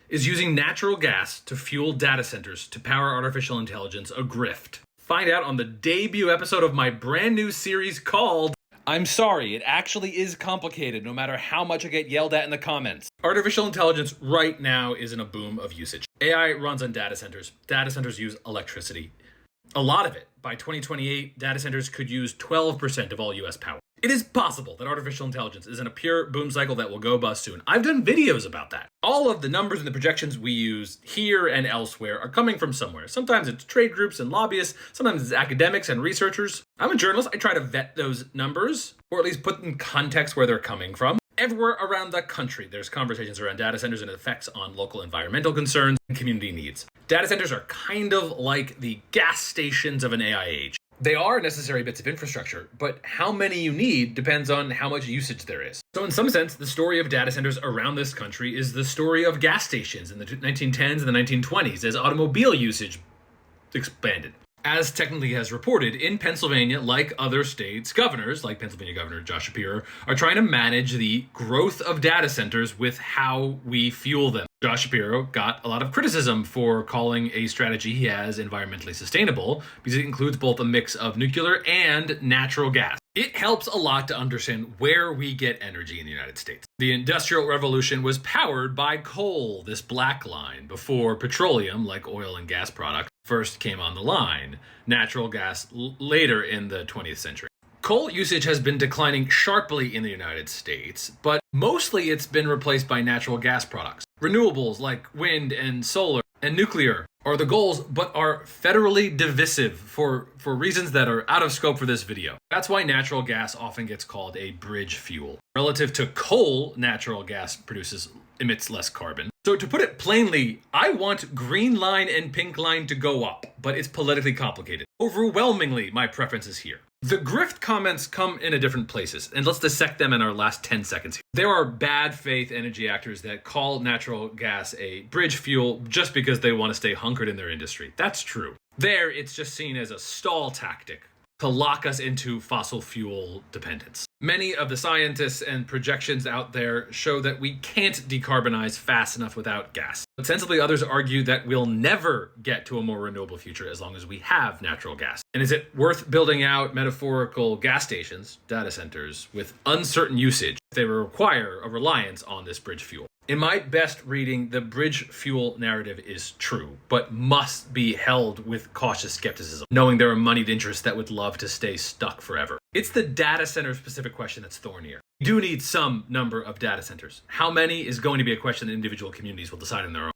Is using natural gas to fuel data centers to power artificial intelligence a grift? Find out on the debut episode of my brand new series called I'm Sorry, It Actually Is Complicated, no matter how much I get yelled at in the comments. Artificial intelligence right now is in a boom of usage. AI runs on data centers. Data centers use electricity. A lot of it. By 2028, data centers could use 12% of all US power. It is possible that artificial intelligence is in a pure boom cycle that will go bust soon. I've done videos about that. All of the numbers and the projections we use here and elsewhere are coming from somewhere. Sometimes it's trade groups and lobbyists. Sometimes it's academics and researchers. I'm a journalist. I try to vet those numbers, or at least put in context where they're coming from. Everywhere around the country, there's conversations around data centers and effects on local environmental concerns and community needs. Data centers are kind of like the gas stations of an AI age. They are necessary bits of infrastructure, but how many you need depends on how much usage there is. So in some sense, the story of data centers around this country is the story of gas stations in the 1910s and the 1920s as automobile usage expanded. As Technically has reported, in Pennsylvania, like other states, governors, like Pennsylvania Governor Josh Shapiro, are trying to manage the growth of data centers with how we fuel them. Josh Shapiro got a lot of criticism for calling a strategy he has environmentally sustainable because it includes both a mix of nuclear and natural gas. It helps a lot to understand where we get energy in the United States. The Industrial Revolution was powered by coal, this black line, before petroleum, like oil and gas products, first came on the line. Natural gas later in the 20th century. Coal usage has been declining sharply in the United States, but mostly it's been replaced by natural gas products. Renewables like wind and solar and nuclear are the goals, but are federally divisive for reasons that are out of scope for this video. That's why natural gas often gets called a bridge fuel. Relative to coal, natural gas emits less carbon. So to put it plainly, I want green line and pink line to go up, but it's politically complicated. Overwhelmingly, my preference is here. The grift comments come in different places, and let's dissect them in our last 10 seconds here. There are bad faith energy actors that call natural gas a bridge fuel just because they want to stay hunkered in their industry. That's true. There, it's just seen as a stall tactic to lock us into fossil fuel dependence. Many of the scientists and projections out there show that we can't decarbonize fast enough without gas. But sensibly, others argue that we'll never get to a more renewable future as long as we have natural gas. And is it worth building out metaphorical gas stations, data centers, with uncertain usage if they require a reliance on this bridge fuel? In my best reading, the bridge fuel narrative is true, but must be held with cautious skepticism, knowing there are moneyed interests that would love to stay stuck forever. It's the data center specific question that's thornier. We do need some number of data centers. How many is going to be a question that individual communities will decide on their own.